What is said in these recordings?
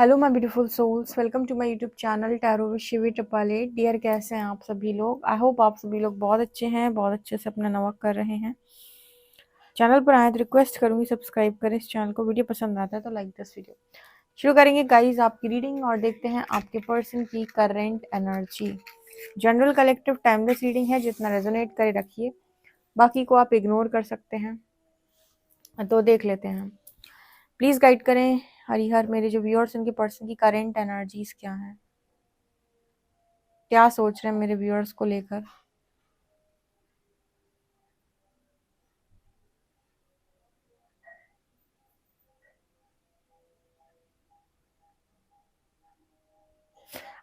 Hello my beautiful souls, welcome to my YouTube channel tarot with Shivi triple. Dear, कैसे हैं आप सभी लोग? आई होप आप सभी लोग बहुत अच्छे हैं, बहुत अच्छे से अपना नवर्क कर रहे हैं। चैनल पर आए तो रिक्वेस्ट करूंगी सब्सक्राइब करें इस चैनल को। वीडियो पसंद आता है तो लाइक दिस वीडियो। शुरू करेंगे गाइज आपकी रीडिंग और देखते हैं आपके पर्सन की current energy. General collective timeless reading है, जितना रेजोनेट करे रखिए, बाकी को आप इग्नोर कर सकते हैं। तो देख लेते हैं, प्लीज गाइड करें हरिहर मेरे जो व्यूअर्स, उनके पर्सन की करंट एनर्जीज क्या है, क्या सोच रहे हैं मेरे व्यूअर्स को लेकर।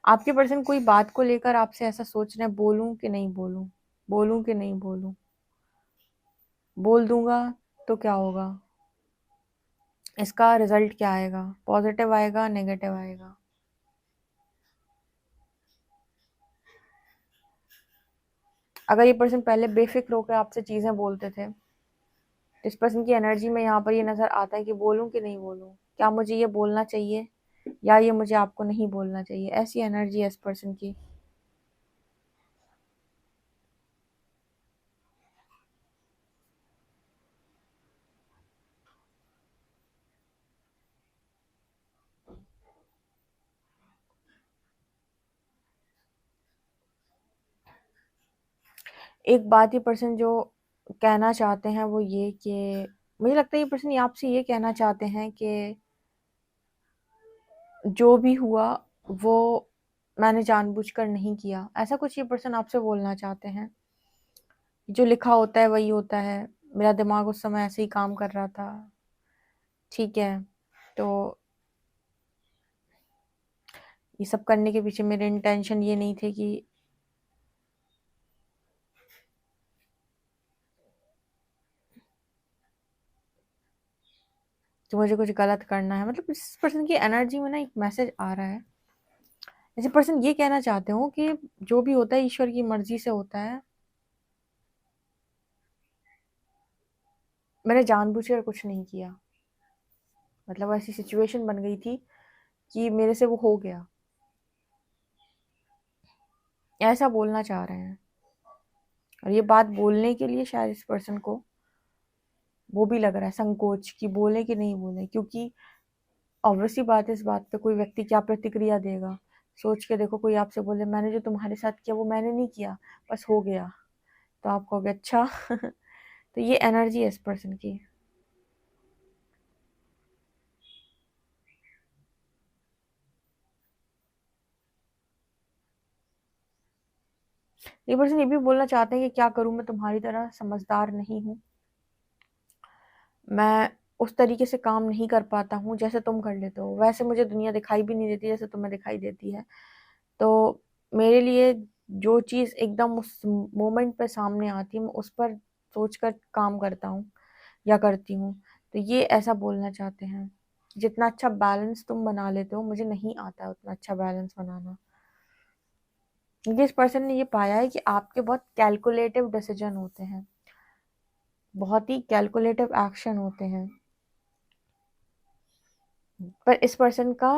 आपके पर्सन कोई बात को लेकर आपसे ऐसा सोच रहे हैं, बोलूं कि नहीं बोलूं, बोलूं कि नहीं बोलूं, बोल दूंगा तो क्या होगा, इसका रिजल्ट क्या आएगा, पॉजिटिव आएगा नेगेटिव आएगा। अगर ये पर्सन पहले बेफिक्र होकर आपसे चीजें बोलते थे, तो इस पर्सन की एनर्जी में यहाँ पर ये नजर आता है कि बोलूं कि नहीं बोलूं, क्या मुझे ये बोलना चाहिए या ये मुझे आपको नहीं बोलना चाहिए। ऐसी एनर्जी है इस पर्सन की। एक बात ये पर्सन जो कहना चाहते हैं वो ये कि मुझे लगता है ये पर्सन आपसे ये कहना चाहते हैं कि जो भी हुआ वो मैंने जानबूझकर नहीं किया। ऐसा कुछ ये पर्सन आपसे बोलना चाहते हैं। जो लिखा होता है वही होता है, मेरा दिमाग उस समय ऐसे ही काम कर रहा था, ठीक है। तो ये सब करने के पीछे मेरे इंटेंशन ये नहीं थे कि मुझे कुछ गलत करना है। मतलब इस पर्सन की एनर्जी में ना एक मैसेज आ रहा है, जैसे पर्सन ये कहना चाहते हो कि जो भी होता है ईश्वर की मर्जी से होता है, मैंने जानबूझकर कुछ नहीं किया। मतलब ऐसी सिचुएशन बन गई थी कि मेरे से वो हो गया, ऐसा बोलना चाह रहे हैं। और ये बात बोलने के लिए शायद इस पर्सन को वो भी लग रहा है संकोच कि बोले कि नहीं बोले, क्योंकि ऑब्वियसली बात है, इस बात पे कोई व्यक्ति क्या प्रतिक्रिया देगा। सोच के देखो, कोई आपसे बोले मैंने जो तुम्हारे साथ किया वो मैंने नहीं किया, बस हो गया, तो आप कहोगे अच्छा। तो ये एनर्जी है इस पर्सन की। ये पर्सन ये भी बोलना चाहते हैं कि क्या करूं, मैं तुम्हारी तरह समझदार नहीं हूँ, मैं उस तरीके से काम नहीं कर पाता हूँ जैसे तुम कर लेते हो। वैसे मुझे दुनिया दिखाई भी नहीं देती जैसे तुम्हें दिखाई देती है। तो मेरे लिए जो चीज़ एकदम उस मोमेंट पे सामने आती है, मैं उस पर सोचकर काम करता हूँ या करती हूँ। तो ये ऐसा बोलना चाहते हैं, जितना अच्छा बैलेंस तुम बना लेते हो मुझे नहीं आता है उतना अच्छा बैलेंस बनाना। क्योंकि इस पर्सन ने ये पाया है कि आपके बहुत कैलकुलेटिव डिसीजन होते हैं, बहुत ही कैलकुलेटिव एक्शन होते हैं। पर इस पर्सन का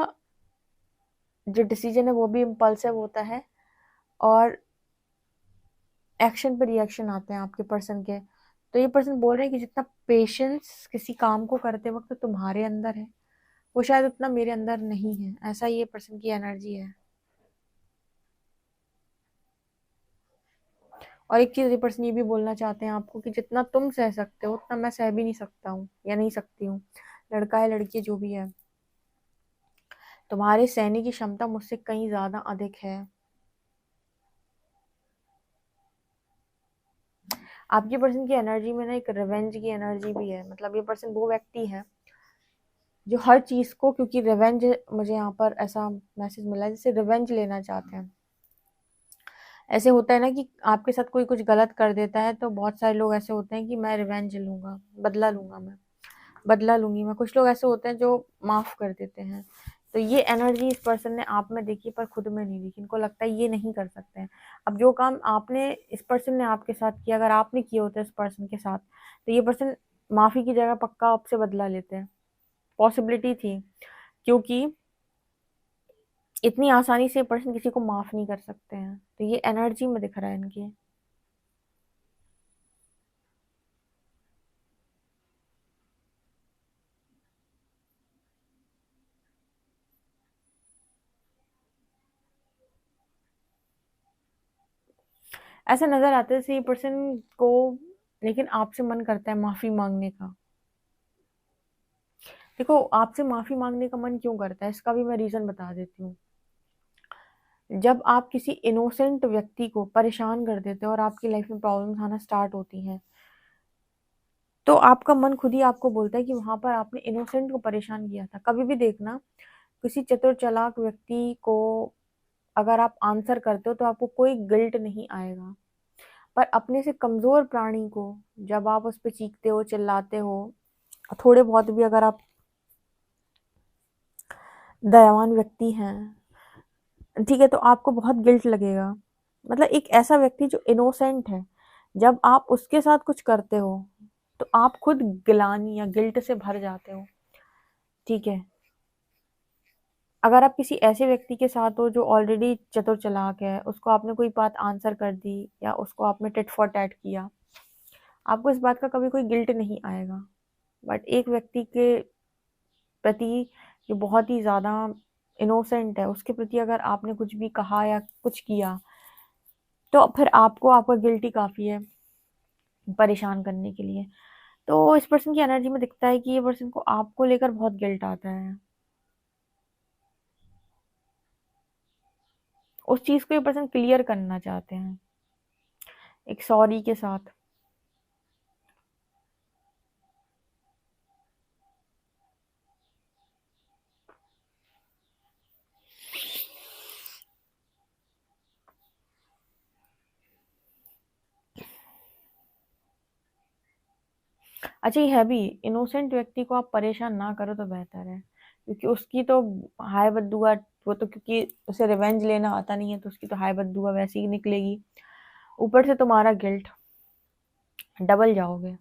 जो डिसीजन है वो भी इम्पल्सिव होता है, और एक्शन पे रिएक्शन आते हैं आपके पर्सन के। तो ये पर्सन बोल रहे हैं कि जितना पेशेंस किसी काम को करते वक्त तुम्हारे अंदर है, वो शायद उतना मेरे अंदर नहीं है। ऐसा ये पर्सन की एनर्जी है। और एक चीज ये पर्सन ये भी बोलना चाहते हैं आपको कि जितना तुम सह सकते हो उतना मैं सह भी नहीं सकता हूँ या नहीं सकती हूँ। लड़का है लड़की जो भी है, तुम्हारे सहने की क्षमता मुझसे कहीं ज्यादा अधिक है। आपके पर्सन की एनर्जी में ना एक रिवेंज की एनर्जी भी है। मतलब ये पर्सन वो व्यक्ति है जो हर चीज को, क्योंकि रिवेंज, मुझे यहाँ पर ऐसा मैसेज मिला है जैसे रिवेंज लेना चाहते हैं। ऐसे होता है ना कि आपके साथ कोई कुछ गलत कर देता है तो बहुत सारे लोग ऐसे होते हैं कि मैं रिवेंज लूंगा, बदला लूंगा, मैं बदला लूंगी मैं। कुछ लोग ऐसे होते हैं जो माफ कर देते हैं। तो ये एनर्जी इस पर्सन ने आप में देखी पर खुद में नहीं देखी। इनको लगता है ये नहीं कर सकते हैं। अब जो काम आपने, इस पर्सन ने आपके साथ किया, अगर आपने किए होते इस पर्सन के साथ, तो ये पर्सन माफी की जगह पक्का आपसे बदला लेते हैं। पॉसिबिलिटी थी, क्योंकि इतनी आसानी से पर्सन किसी को माफ नहीं कर सकते हैं, तो ये एनर्जी में दिख रहा है इनकी। ऐसा नजर आता है जैसे ये पर्सन को, लेकिन आपसे मन करता है माफी मांगने का। देखो, आपसे माफी मांगने का मन क्यों करता है, इसका भी मैं रीजन बता देती हूँ। जब आप किसी इनोसेंट व्यक्ति को परेशान कर देते हो और आपकी लाइफ में प्रॉब्लम्स आना स्टार्ट होती हैं, तो आपका मन खुद ही आपको बोलता है कि वहां पर आपने इनोसेंट को परेशान किया था। कभी भी देखना, किसी चतुर चालाक व्यक्ति को अगर आप आंसर करते हो तो आपको कोई गिल्ट नहीं आएगा। पर अपने से कमजोर प्राणी को जब आप उस पर चीखते हो, चिल्लाते हो, थोड़े बहुत भी अगर आप दयावान व्यक्ति हैं, ठीक है, तो आपको बहुत गिल्ट लगेगा। मतलब एक ऐसा व्यक्ति जो इनोसेंट है, जब आप उसके साथ कुछ करते हो तो आप खुद गिलानी या गिल्ट से भर जाते हो। ठीक है, अगर आप किसी ऐसे व्यक्ति के साथ हो जो ऑलरेडी चतुर चालाक है, उसको आपने कोई बात आंसर कर दी या उसको आपने टिट फॉर टैट किया, आपको इस बात का कभी कोई गिल्ट नहीं आएगा। बट एक व्यक्ति के प्रति जो बहुत ही ज्यादा इनोसेंट है, उसके प्रति अगर आपने कुछ भी कहा या कुछ किया, तो फिर आपको आपका गिल्ट ही काफी है परेशान करने के लिए। तो इस पर्सन की एनर्जी में दिखता है कि ये पर्सन को आपको लेकर बहुत गिल्ट आता है। उस चीज को ये पर्सन क्लियर करना चाहते हैं एक सॉरी के साथ। अच्छा, ये है भी, इनोसेंट व्यक्ति को आप परेशान ना करो तो बेहतर है, क्योंकि उसकी तो हाय बददुआ, वो तो क्योंकि उसे रिवेंज लेना आता नहीं है तो उसकी तो हाय बददुआ वैसे ही निकलेगी। ऊपर से तुम्हारा गिल्ट, डबल जाओगे।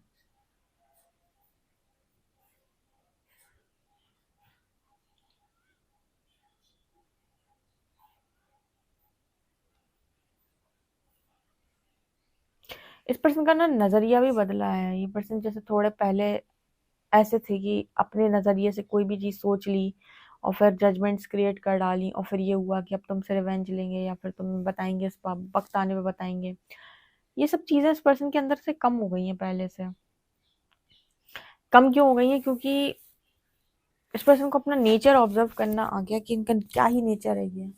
इस पर्सन का ना नजरिया भी बदला है। ये पर्सन जैसे थोड़े पहले ऐसे थे कि अपने नजरिए से कोई भी चीज सोच ली और फिर जजमेंट्स क्रिएट कर डाली, और फिर ये हुआ कि अब तुमसे रिवेंज लेंगे या फिर तुम बताएंगे, इस वक्त आने पे बताएंगे। ये सब चीजें इस पर्सन के अंदर से कम हो गई हैं पहले से। कम क्यों हो गई हैं? क्योंकि इस पर्सन को अपना नेचर ऑब्जर्व करना आ गया कि इनका क्या ही नेचर है ये।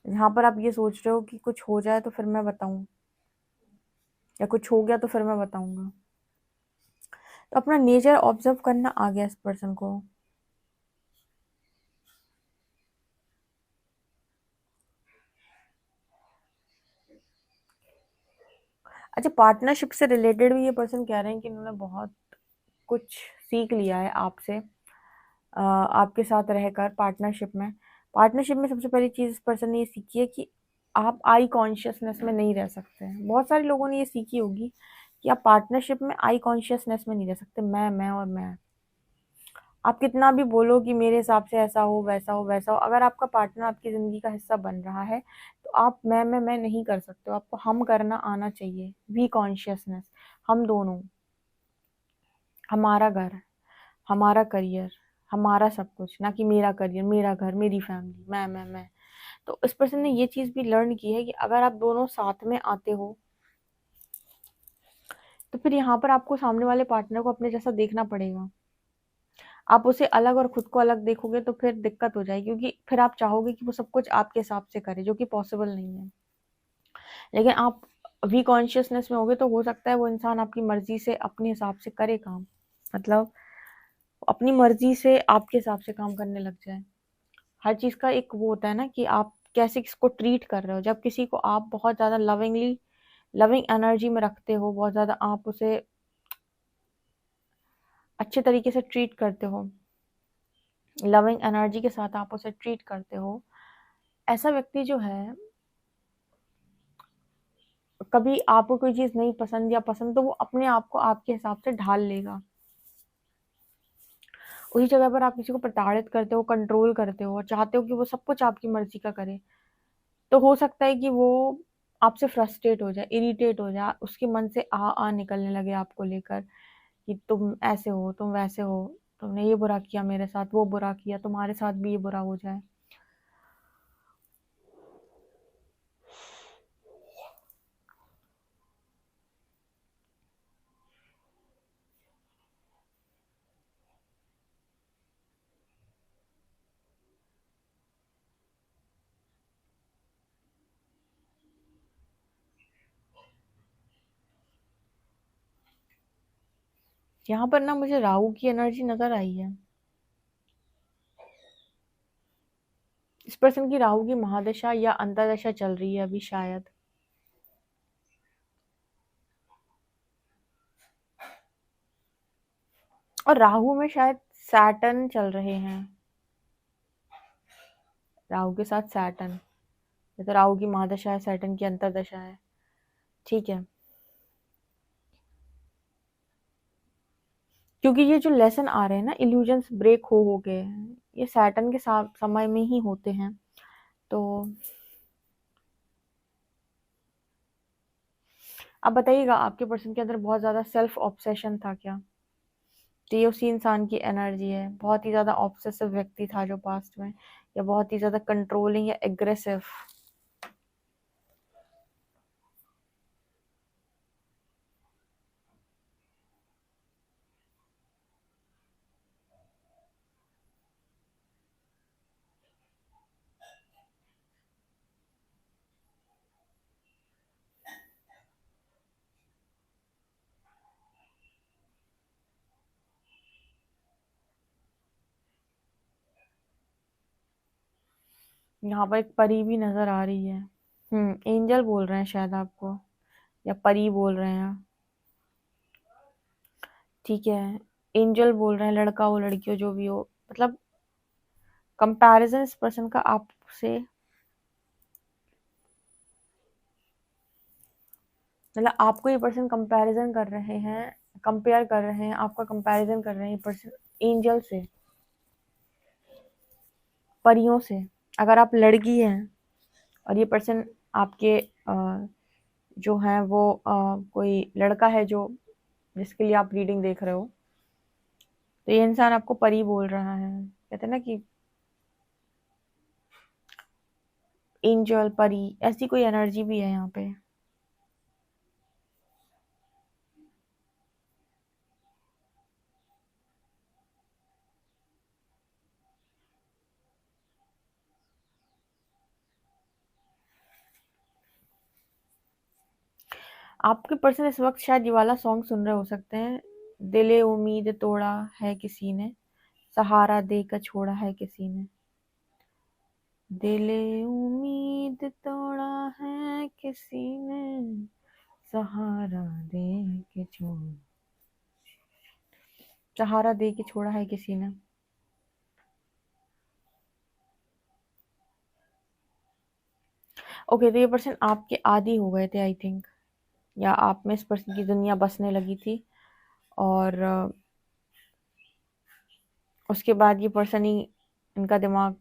यहाँ पर आप ये सोच रहे हो कि कुछ हो जाए तो फिर मैं बताऊं, या कुछ हो गया तो फिर मैं बताऊंगा। तो अपना नेचर ऑब्जर्व करना आ गया इस पर्सन को। अच्छा, पार्टनरशिप से रिलेटेड भी ये पर्सन कह रहे हैं कि इन्होंने बहुत कुछ सीख लिया है आपसे, आपके साथ रहकर पार्टनरशिप में सबसे पहली चीज इस पर्सन ने ये सीखी है कि आप आई कॉन्शियसनेस में नहीं रह सकते हैं। बहुत सारे लोगों ने ये सीखी होगी कि आप पार्टनरशिप में आई कॉन्शियसनेस में नहीं रह सकते, मैं और मैं। आप कितना भी बोलो कि मेरे हिसाब से ऐसा हो वैसा हो वैसा हो, अगर आपका पार्टनर आपकी जिंदगी का हिस्सा बन रहा है तो आप मैं नहीं कर सकते हो। आपको हम करना आना चाहिए, वी कॉन्शियसनेस। हम दोनों, हमारा घर, हमारा करियर, हमारा सब कुछ, ना कि मेरा करियर, मेरा घर, मेरी फैमिली, मैं। तो इस पर्सन ने ये चीज भी लर्न की है कि अगर आप दोनों साथ में आते हो तो फिर यहाँ पर आपको सामने वाले पार्टनर को अपने जैसा देखना पड़ेगा। आप उसे अलग और खुद को अलग देखोगे तो फिर दिक्कत हो जाएगी, क्योंकि फिर आप चाहोगे कि वो सब कुछ आपके हिसाब से करे, जो कि पॉसिबल नहीं है। लेकिन आप वी कॉन्शियसनेस में होगे तो हो सकता है वो इंसान आपकी मर्जी से अपने हिसाब से करे काम, मतलब अपनी मर्जी से आपके हिसाब से काम करने लग जाए। हर चीज का एक वो होता है ना कि आप कैसे किसको ट्रीट कर रहे हो। जब किसी को आप बहुत ज्यादा लविंग एनर्जी में रखते हो, बहुत ज्यादा आप उसे अच्छे तरीके से ट्रीट करते हो, लविंग एनर्जी के साथ आप उसे ट्रीट करते हो, ऐसा व्यक्ति जो है, कभी आपको कोई चीज नहीं पसंद या पसंद, तो वो अपने आप को आपके हिसाब से ढाल लेगा। उसी जगह पर आप किसी को प्रताड़ित करते हो, कंट्रोल करते हो और चाहते हो कि वो सब कुछ आपकी मर्जी का करे, तो हो सकता है कि वो आपसे फ्रस्ट्रेट हो जाए, इरिटेट हो जाए, उसके मन से आ निकलने लगे आपको लेकर कि तुम ऐसे हो, तुम वैसे हो, तुमने ये बुरा किया मेरे साथ, वो बुरा किया, तुम्हारे साथ भी ये बुरा हो जाए। यहाँ पर ना मुझे राहु की एनर्जी नजर आई है। इस पर्सन की राहु की महादशा या अंतर्दशा चल रही है अभी शायद। और राहु में शायद सैटर्न चल रहे हैं, राहु के साथ सैटर्न। ये तो राहु की महादशा है, सैटर्न की अंतर्दशा है। ठीक है, क्योंकि ये जो लेसन आ रहे हैं ना, इल्यूजन्स ब्रेक हो गए हैं, ये सैटर्न के समय में ही होते हैं। तो अब बताइएगा, आपके पर्सन के अंदर बहुत ज्यादा सेल्फ ऑब्सेशन था क्या? तो ये उसी इंसान की एनर्जी है, बहुत ही ज्यादा ऑब्सेसिव व्यक्ति था जो पास्ट में, या बहुत ही ज्यादा कंट्रोलिंग या एग्रेसिव। यहाँ पर एक परी भी नजर आ रही है। एंजल बोल रहे हैं शायद आपको, या परी बोल रहे हैं। ठीक है, एंजल बोल रहे हैं, लड़का हो लड़की हो जो भी हो, मतलब कंपैरिजन इस पर्सन का आपसे, मतलब आपको ये पर्सन कंपैरिजन कर रहे हैं, कंपेयर कर रहे हैं, आपका कंपैरिजन कर रहे हैं ये पर्सन एंजल से, परियों से। अगर आप लड़की हैं और ये पर्सन आपके जो है वो कोई लड़का है जो जिसके लिए आप रीडिंग देख रहे हो, तो ये इंसान आपको परी बोल रहा है। कहते हैं ना कि एंजल, परी, ऐसी कोई एनर्जी भी है यहाँ पे। आपके पर्सन इस वक्त शायद ये वाला सॉन्ग सुन रहे हो सकते हैं, दिले उम्मीद तोड़ा है किसी ने, सहारा देकर छोड़ा है किसी ने। दिले उम्मीद तोड़ा है किसी ने, सहारा दे के छोड़, सहारा दे के छोड़ा है किसी ने। ओके, तो ये पर्सन आपके आदी हो गए थे आई थिंक, या आप में इस पर्सन की दुनिया बसने लगी थी, और उसके बाद ये पर्सन ही, इनका दिमाग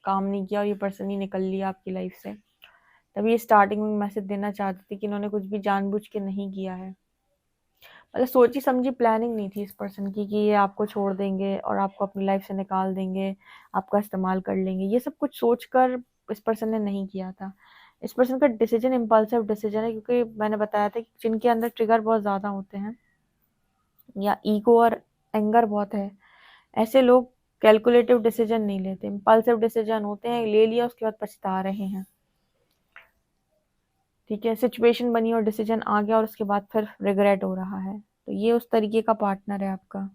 काम नहीं किया और ये पर्सन ही निकल लिया आपकी लाइफ से। तभी ये स्टार्टिंग में मैसेज देना चाहते थे कि इन्होंने कुछ भी जानबूझ के नहीं किया है, मतलब सोची समझी प्लानिंग नहीं थी इस पर्सन की कि ये आपको छोड़ देंगे और आपको अपनी लाइफ से निकाल देंगे, आपका इस्तेमाल कर लेंगे। ये सब कुछ सोचकर इस पर्सन ने नहीं किया था। इस पर्सन का डिसीजन इम्पल्सिव डिसीजन है, क्योंकि मैंने बताया था कि जिनके अंदर ट्रिगर बहुत ज़्यादा होते हैं या ईगो और एंगर बहुत है, ऐसे लोग कैलकुलेटिव डिसीजन नहीं लेते, इम्पल्सिव डिसीजन होते हैं, ले लिया उसके बाद पछता रहे हैं। ठीक है, सिचुएशन बनी और डिसीजन आ गया और उसके बाद फिर रिग्रेट हो रहा है, तो ये उस तरीके का पार्टनर है आपका।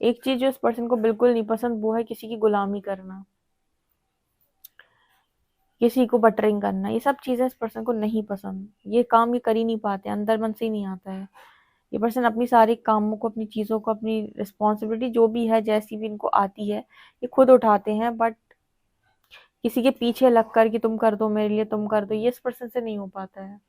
एक चीज जो इस पर्सन को बिल्कुल नहीं पसंद वो है किसी की गुलामी करना, किसी को बटरिंग करना, ये सब चीजें इस पर्सन को नहीं पसंद। ये काम ये कर ही नहीं पाते, अंदर मन से ही नहीं आता है। ये पर्सन अपनी सारी कामों को, अपनी चीजों को, अपनी रिस्पॉन्सिबिलिटी जो भी है जैसी भी इनको आती है, ये खुद उठाते हैं, बट किसी के पीछे लग कर कि तुम कर दो मेरे लिए, तुम कर दो, ये इस पर्सन से नहीं हो पाता है।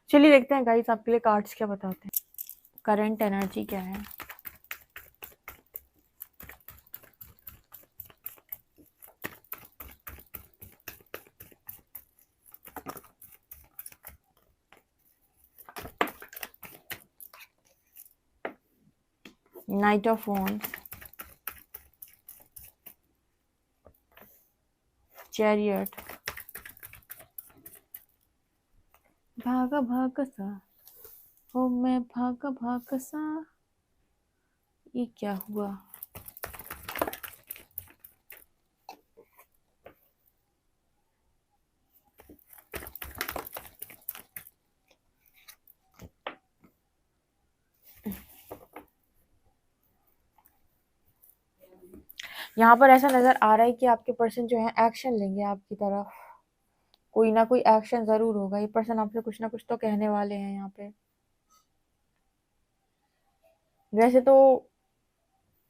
चलिए देखते हैं गाइस आपके लिए कार्ड्स क्या बताते हैं, करंट एनर्जी क्या है। नाइट ऑफ वॉन्ड्स, चैरियट, भागा भागा सा हो मैं भागा भागा सा, ये क्या हुआ। यहाँ पर ऐसा नजर आ रहा है कि आपके पर्सन जो है एक्शन लेंगे आपकी तरफ, कोई ना कोई एक्शन जरूर होगा। ये पर्सन आपसे कुछ ना कुछ तो कहने वाले हैं यहाँ पे। वैसे तो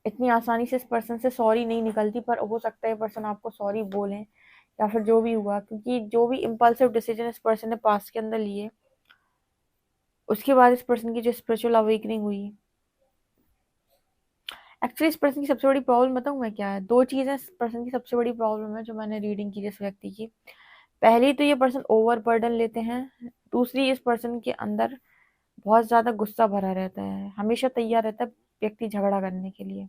इतनी आसानी से इस पर्सन से सॉरी नहीं निकलती, पर हो सकता है पर्सन आपको सॉरी बोलें, या फिर जो भी हुआ, क्योंकि जो भी इम्पल्सिव डिसीजन इस पर्सन ने पास्ट के अंदर लिए, उसके बाद इस पर्सन की जो स्पिरिचुअल अवेकनिंग हुई। एक्चुअली इस पर्सन की सबसे बड़ी प्रॉब्लम बताऊँ मैं क्या है, दो चीज़ें इस पर्सन की सबसे बड़ी प्रॉब्लम है जो मैंने रीडिंग की जिस व्यक्ति की। पहली तो ये पर्सन ओवर बर्डन लेते हैं, दूसरी इस पर्सन के अंदर बहुत ज़्यादा गुस्सा भरा रहता है, हमेशा तैयार रहता है व्यक्ति झगड़ा करने के लिए।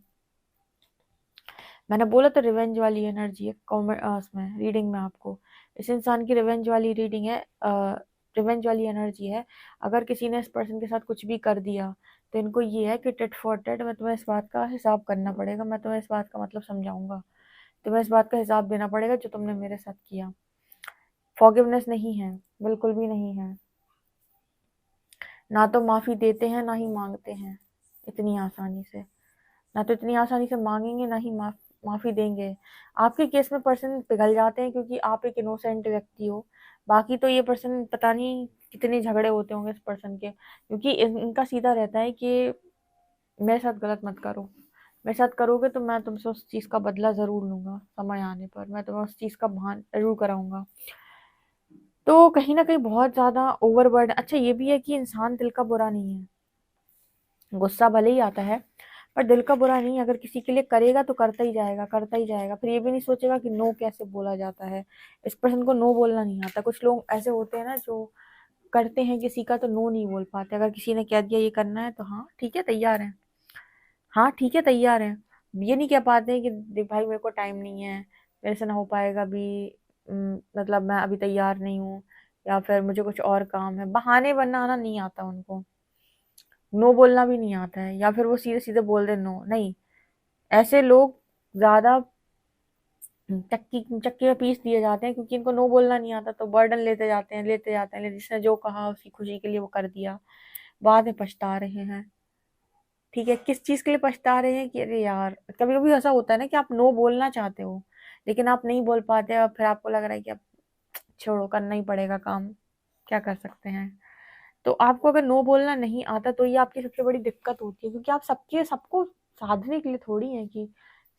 मैंने बोला तो रिवेंज वाली एनर्जी है उसमें रीडिंग में आपको, इस इंसान की रिवेंज वाली रीडिंग है, रिवेंज वाली एनर्जी है। अगर किसी ने इस पर्सन के साथ कुछ भी कर दिया तो इनको ये है कि टिट फॉर टेट, मैं तुम्हें इस बात का हिसाब करना पड़ेगा, मैं तुम्हें इस बात का मतलब समझाऊंगा, तुम्हें इस बात का हिसाब देना पड़ेगा जो तुमने मेरे साथ किया। फॉरगिवनेस नहीं है, बिल्कुल भी नहीं है, ना तो माफ़ी देते हैं ना ही मांगते हैं इतनी आसानी से, ना तो इतनी आसानी से मांगेंगे ना ही माफ़ी देंगे। आपके केस में पर्सन पिघल जाते हैं क्योंकि आप एक इनोसेंट व्यक्ति हो, बाकी तो ये पर्सन पता नहीं कितने झगड़े होते होंगे इस पर्सन के, क्योंकि इनका सीधा रहता है कि मेरे साथ गलत मत करो, मेरे साथ करोगे तो मैं तुमसे उस चीज़ का बदला ज़रूर लूँगा, समय आने पर मैं तुम्हें उस चीज़ का भान ज़रूर कराऊंगा। तो कहीं ना कहीं बहुत ज़्यादा ओवरबर्डन। अच्छा ये भी है कि इंसान दिल का बुरा नहीं है, गुस्सा भले ही आता है पर दिल का बुरा नहीं, अगर किसी के लिए करेगा तो करता ही जाएगा, करता ही जाएगा, फिर ये भी नहीं सोचेगा कि नो कैसे बोला जाता है। इस पर्सन को नो बोलना नहीं आता। कुछ लोग ऐसे होते हैं ना जो करते हैं किसी का तो नो नहीं बोल पाते, अगर किसी ने कह दिया ये करना है तो हाँ ठीक है तैयार है, हाँ ठीक है तैयार है, ये नहीं कह पाते हैं कि देख भाई मेरे को टाइम नहीं है, मेरे से ना हो पाएगा अभी, मतलब मैं अभी तैयार नहीं हूँ, या फिर मुझे कुछ और काम है, बहाने बनाना नहीं आता उनको, नो बोलना भी नहीं आता है, या फिर वो सीधे सीधे बोल दे नो नहीं। ऐसे लोग ज्यादा चक्की चक्की में पीस दिए जाते हैं, क्योंकि इनको नो बोलना नहीं आता तो बर्डन लेते जाते हैं लेते जाते हैं, जिसने जो कहा उसकी खुशी के लिए वो कर दिया, बाद में पछता रहे हैं। ठीक है, किस चीज के लिए पछता रहे हैं कि अरे यार, कभी कभी ऐसा होता है ना कि आप नो बोलना चाहते हो लेकिन आप नहीं बोल पाते, और फिर आपको लग रहा है कि अब छोड़ो करना ही पड़ेगा काम, क्या कर सकते हैं। तो आपको अगर नो बोलना नहीं आता तो ये आपकी सबसे बड़ी दिक्कत होती है, क्योंकि आप सबको साधने के लिए थोड़ी है कि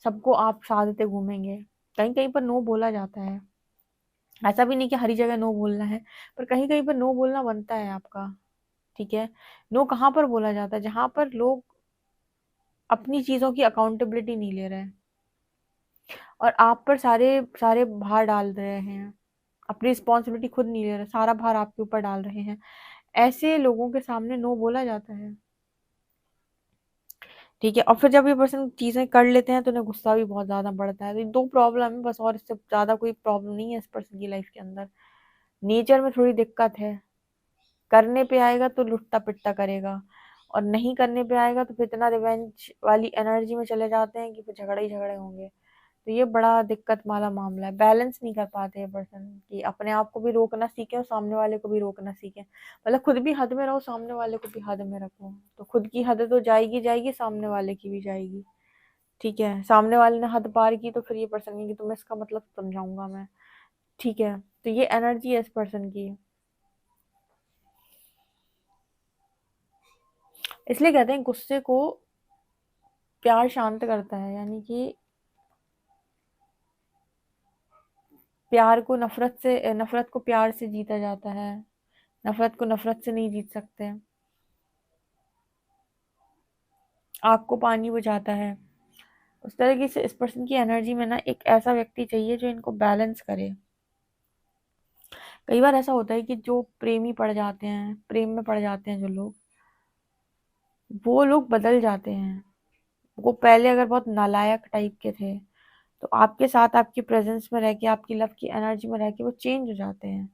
सबको आप साधते घूमेंगे, कहीं कहीं पर नो बोला जाता है। ऐसा भी नहीं कि हर जगह नो बोलना है, पर कहीं कहीं पर नो बोलना बनता है आपका। ठीक है, नो कहाँ पर बोला जाता है, जहां पर लोग अपनी चीजों की अकाउंटेबिलिटी नहीं ले रहे हैं और आप पर सारे सारे भार डाल रहे हैं, अपनी रिस्पॉन्सिबिलिटी खुद नहीं ले रहे, सारा भार आपके ऊपर डाल रहे हैं, ऐसे लोगों के सामने नो बोला जाता है। ठीक है, और फिर जब ये पर्सन चीजें कर लेते हैं तो उन्हें गुस्सा भी बहुत ज्यादा बढ़ता है। तो ये दो प्रॉब्लम है बस, और इससे ज्यादा कोई प्रॉब्लम नहीं है इस पर्सन की लाइफ के अंदर। नेचर में थोड़ी दिक्कत है, करने पे आएगा तो लुट्टा पिट्टा करेगा, और नहीं करने पे आएगा तो फिर इतना रिवेंज वाली एनर्जी में चले जाते हैं कि फिर झगड़े ही झगड़े होंगे। तो ये बड़ा दिक्कत वाला मामला है, बैलेंस नहीं कर पाते हैं पर्सन कि अपने आप को भी रोकना सीखें और सामने वाले को भी रोकना सीखें, मतलब खुद भी हद में रहो, सामने वाले को भी हद में रखो, तो खुद की हद तो जाएगी जाएगी, सामने वाले की भी जाएगी। ठीक है, सामने वाले ने हद पार की तो फिर ये पर्सन की तुम्हें इसका मतलब समझाऊंगा मैं। ठीक है, तो ये एनर्जी है इस पर्सन की। इसलिए कहते हैं गुस्से को प्यार शांत करता है, यानी कि प्यार को नफरत से, नफरत को प्यार से जीता जाता है, नफरत को नफरत से नहीं जीत सकते। आग को पानी बुझाता है। उस तरीके से इस पर्सन की एनर्जी में ना एक ऐसा व्यक्ति चाहिए जो इनको बैलेंस करे। कई बार ऐसा होता है कि जो प्रेमी पड़ जाते हैं, प्रेम में पड़ जाते हैं जो लोग, वो लोग बदल जाते हैं। वो पहले अगर बहुत नालायक टाइप के थे, तो आपके साथ आपकी प्रेजेंस में रह के, आपकी लव की एनर्जी में रह के वो चेंज हो जाते हैं,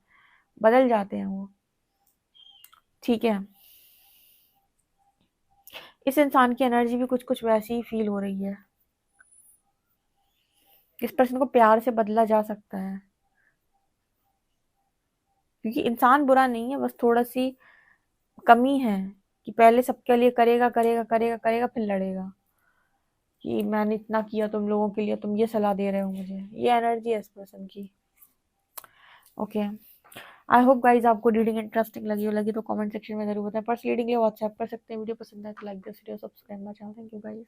बदल जाते हैं वो। ठीक है, इस इंसान की एनर्जी भी कुछ कुछ वैसी ही फील हो रही है। इस पर्सन को प्यार से बदला जा सकता है, क्योंकि इंसान बुरा नहीं है, बस थोड़ा सी कमी है कि पहले सबके लिए करेगा करेगा करेगा करेगा, फिर लड़ेगा कि मैंने इतना किया तुम लोगों के लिए, तुम ये सलाह दे रहे हो मुझे। ये एनर्जी है इस पर्सन की। ओके, आई होप गाइज आपको रीडिंग इंटरेस्टिंग लगी तो कमेंट सेक्शन में जरूर बताएं। पर्सनल रीडिंग के लिए व्हाट्सएप कर सकते हैं। वीडियो पसंद है तो like this video, subscribe my channel. Thank you guys.